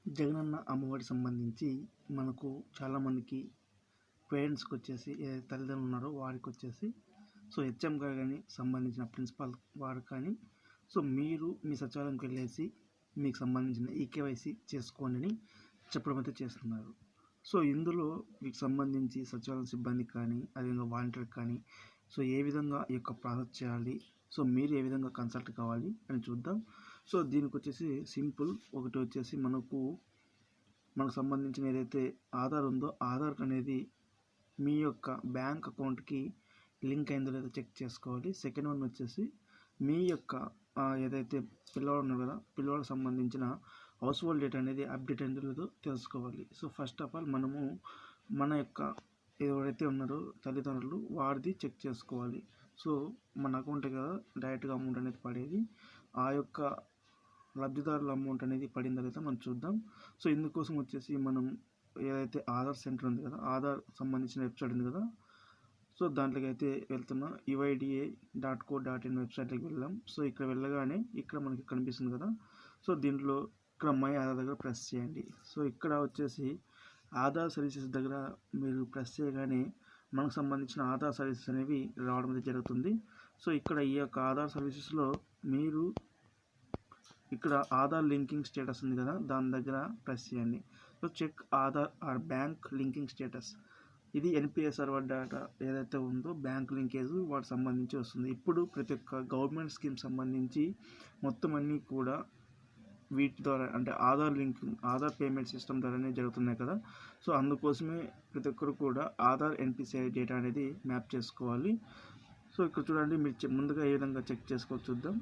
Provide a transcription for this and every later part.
జగనన్న అమ్మఒడి సంబంధించి మనకు చాలామందికి పేరెంట్స్కి వచ్చేసి ఏదైతే తల్లిదండ్రులు ఉన్నారో వారికి వచ్చేసి హెచ్ఎం గారు కానీ సంబంధించిన ప్రిన్సిపాల్ వారు కానీ మీరు మీ సచివాలయంకి వెళ్ళేసి మీకు సంబంధించిన ఈకేవైసీ చేసుకోండి అని చెప్పడం అయితే చేస్తున్నారు. ఇందులో మీకు సంబంధించి సచివాలయం సిబ్బంది కానీ అదేవిధంగా వాలంటీర్ కానీ ఏ విధంగా ఈ యొక్క ప్రాసెస్ చేయాలి, మీరు ఏ విధంగా కన్సల్ట్ కావాలి అని చూద్దాం. దీనికి వచ్చేసి సింపుల్ ఒకటి వచ్చేసి మనకు సంబంధించిన ఏదైతే ఆధార్ ఉందో ఆధార్ అనేది మీ యొక్క బ్యాంక్ అకౌంట్కి లింక్ అయిందో లేదో చెక్ చేసుకోవాలి. సెకండ్ వన్ వచ్చేసి మీ యొక్క ఏదైతే పిల్లవాడు ఉన్నారు కదా పిల్లవాడికి సంబంధించిన హౌస్ హోల్డ్ డేటా అనేది అప్డేట్ అయిందో లేదో తెలుసుకోవాలి. ఫస్ట్ ఆఫ్ ఆల్ మనము మన యొక్క ఎవరైతే ఉన్నారో తల్లిదండ్రులు వారిది చెక్ చేసుకోవాలి. మన అకౌంట్ కదా డైరెక్ట్గా అమౌంట్ అనేది పడేది, ఆ యొక్క లబ్ధిదారుల అమౌంట్ అనేది పడిందా లేదా మనం చూద్దాం. ఇందుకోసం వచ్చేసి మనం ఏదైతే ఆధార్ సెంటర్ ఉంది కదా ఆధార్ సంబంధించిన వెబ్సైట్ ఉంది కదా దాంట్లోకి అయితే వెళ్తున్నాం. uida.co.in వెబ్సైట్లోకి వెళ్ళాం. ఇక్కడ వెళ్ళగానే ఇక్కడ మనకి కనిపిస్తుంది కదా దీంట్లో ఇక్కడ మై ఆధార్ దగ్గర ప్రెస్ చేయండి. ఇక్కడ వచ్చేసి ఆధార్ సర్వీసెస్ దగ్గర మీరు ప్రెస్ చేయగానే మనకు సంబంధించిన ఆధార్ సర్వీసెస్ అనేవి రావడం అనేది జరుగుతుంది. ఇక్కడ ఈ యొక్క ఆధార్ సర్వీసెస్లో మీరు ఇక్కడ ఆధార్ లింకింగ్ స్టేటస్ ఉంది కదా దాని దగ్గర ప్రెస్ చేయండి. Check Aadhaar or bank linking status, ఇది ఎన్పిఎస్ సర్వర్ డేటా ఏదైతే ఉందో బ్యాంక్ లింకేజ్ వాటికి సంబంధించి వస్తుంది. ఇప్పుడు ప్రతి ఒక్క గవర్నమెంట్ స్కీమ్ సంబంధించి మొత్తం అన్నీ కూడా వీటి ద్వారా అంటే ఆధార్ పేమెంట్ సిస్టమ్ ద్వారానే జరుగుతున్నాయి కదా అందుకోసమే ప్రతి ఒక్కరు కూడా ఆధార్ ఎన్పిసిఐ డేటా అనేది మ్యాప్ చేసుకోవాలి. ఇక్కడ చూడండి మీరు ముందుగా ఏ విధంగా చెక్ చేసుకోవచ్చు చూద్దాం.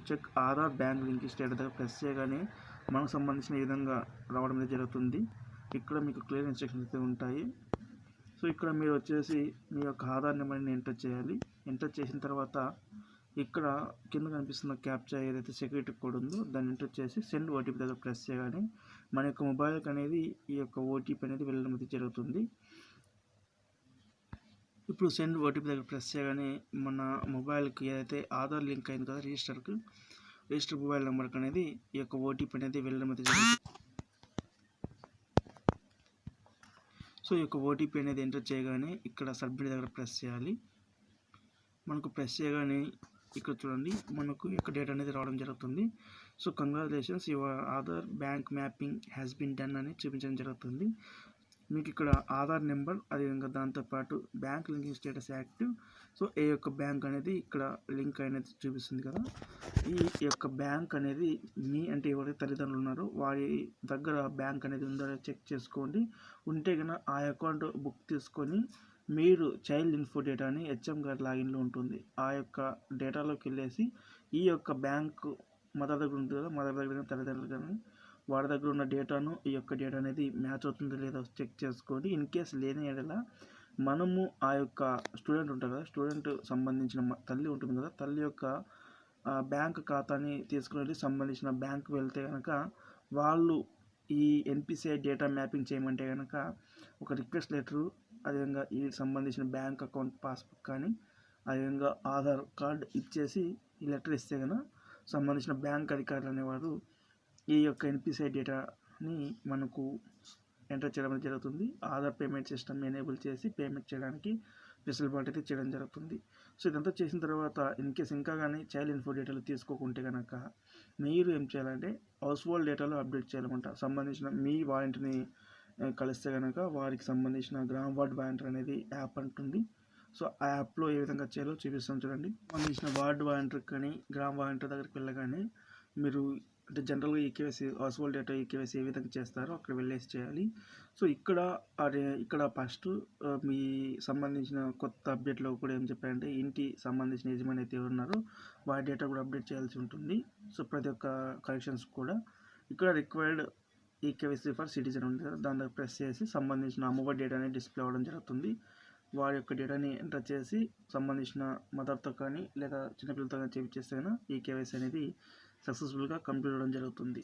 Check Aadhaar bank linking status దగ్గర ప్రెస్ చేయగానే మనకు సంబంధించిన ఈ విధంగా రావడం అనేది జరుగుతుంది. ఇక్కడ మీకు క్లియర్ ఇన్స్ట్రక్షన్స్ అయితే ఉంటాయి. ఇక్కడ మీరు వచ్చేసి మీ యొక్క ఆధార్ నెంబర్ని ఎంటర్ చేయాలి. ఎంటర్ చేసిన తర్వాత ఇక్కడ కింద కనిపిస్తున్న క్యాప్చా ఏదైతే సెక్యూరిటీ కోడ్ ఉందో దాన్ని ఎంటర్ చేసి సెండ్ ఓటీపీ దగ్గర ప్రెస్ చేయగానే మన యొక్క మొబైల్కి అనేది ఈ యొక్క ఓటీపీ అనేది వెళ్ళడం అయితే జరుగుతుంది. ఇప్పుడు సెండ్ ఓటీపీ దగ్గర ప్రెస్ చేయగానే మన మొబైల్కి ఏదైతే ఆధార్ లింక్ అయింది కదా రిజిస్టర్ మొబైల్ నెంబర్కి అనేది ఈ యొక్క ఓటీపీ అనేది వెళ్ళడం అయితే జరుగుతుంది. ఈ యొక్క ఓటీపీ అనేది ఎంటర్ చేయగానే ఇక్కడ సబ్మిట్ దగ్గర ప్రెస్ చేయాలి. మనకు ప్రెస్ చేయగానే ఇక్కడ చూడండి మనకు యొక్క డేటా అనేది రావడం జరుగుతుంది. Congratulations, your Aadhaar bank mapping has been done అని చూపించడం జరుగుతుంది. మీకు ఇక్కడ ఆధార్ నెంబర్ అదేవిధంగా దాంతోపాటు బ్యాంక్ లింకింగ్ స్టేటస్ యాక్టివ్. ఏ యొక్క బ్యాంక్ అనేది ఇక్కడ లింక్ అనేది చూపిస్తుంది కదా ఈ యొక్క బ్యాంక్ అనేది మీ అంటే ఎవరైతే తల్లిదండ్రులు ఉన్నారో వారి దగ్గర బ్యాంక్ అనేది ఉందో చెక్ చేసుకోండి. ఉంటే కనుక ఆ అకౌంట్ బుక్ తీసుకొని మీరు చైల్డ్ ఇన్ఫో డేటాని హెచ్ఎం గారి లాగిన్లో ఉంటుంది. ఆ యొక్క డేటాలోకి వెళ్ళేసి ఈ యొక్క బ్యాంకు మదర్ దగ్గర ఉంటుంది కదా మదర్ దగ్గర తల్లిదండ్రులు కానీ వాడి దగ్గర ఉన్న డేటాను ఈ యొక్క డేటా అనేది మ్యాచ్ అవుతుందో లేదో చెక్ చేసుకోండి. ఇన్ కేస్ లేని ఎడలా మనము ఆ యొక్క స్టూడెంట్ ఉంటారు కదా స్టూడెంట్ సంబంధించిన తల్లి ఉంటుంది కదా తల్లి యొక్క బ్యాంక్ ఖాతాని తీసుకుని సంబంధించిన బ్యాంకు వెళ్తే కనుక వాళ్ళు ఈ ఎన్పిసిఐ డేటా మ్యాపింగ్ చేయమంటే కనుక ఒక రిక్వెస్ట్ లెటరు అదేవిధంగా ఈ సంబంధించిన బ్యాంక్ అకౌంట్ పాస్బుక్ కానీ అదేవిధంగా ఆధార్ కార్డ్ ఇచ్చేసి ఈ లెటర్ ఇస్తే కనుక సంబంధించిన బ్యాంక్ అధికారులు అనేవారు ఈ యొక్క ఎన్పిసిఐ డేటాని మనకు ఎంటర్ చేయడం జరుగుతుంది. ఆధార్ పేమెంట్ సిస్టమ్ ఎనేబుల్ చేసి పేమెంట్ చేయడానికి వెసులుబాటు అయితే చేయడం జరుగుతుంది. ఇదంతా చేసిన తర్వాత ఇన్ కేస్ ఇంకా కానీ చైల్డ్ ఇన్ఫో డేటాలు తీసుకోకుంటే కనుక మీరు ఏం చేయాలంటే హౌస్ హోల్డ్ డేటాలో అప్డేట్ చేయాలన్నమాట. సంబంధించిన మీ వాలంటీర్ని కలిస్తే కనుక వారికి సంబంధించిన గ్రామ వార్డ్ వాలంటీర్ అనేది యాప్ ఉంటుంది. ఆ యాప్లో ఏ విధంగా చేయాలో చూపిస్తాం చూడండి. సంబంధించిన వార్డ్ వాలంటీర్ కానీ గ్రామ వాలంటీర్ దగ్గరికి వెళ్ళగానే మీరు అంటే జనరల్గా eKYC house hold data eKYC ఏ విధంగా చేస్తారో అక్కడ వెళ్ళేసి చేయాలి. ఇక్కడ ఫస్ట్ మీ సంబంధించిన కొత్త అప్డేట్లో కూడా ఏం చెప్పారంటే ఇంటి సంబంధించిన యజమాని అయితే ఎవరున్నారో వారి డేటా కూడా అప్డేట్ చేయాల్సి ఉంటుంది. ప్రతి ఒక్క కరెక్షన్స్ కూడా ఇక్కడ రిక్వైర్డ్ ఈకేవైసీ ఫర్ సిటిజన్ ఉంది కదా దాని దగ్గర ప్రెస్ చేసి సంబంధించిన అమ్మఒడి డేటా అనేది డిస్ప్లే అవ్వడం జరుగుతుంది. వారి యొక్క డేటాని ఎంటర్ చేసి సంబంధించిన మదర్తో కానీ లేదా చిన్నపిల్లలతో కానీ చేస్తే ఈకేవైసీ అనేది సక్సెస్ఫుల్గా కంప్లీట్ అవ్వడం జరుగుతుంది.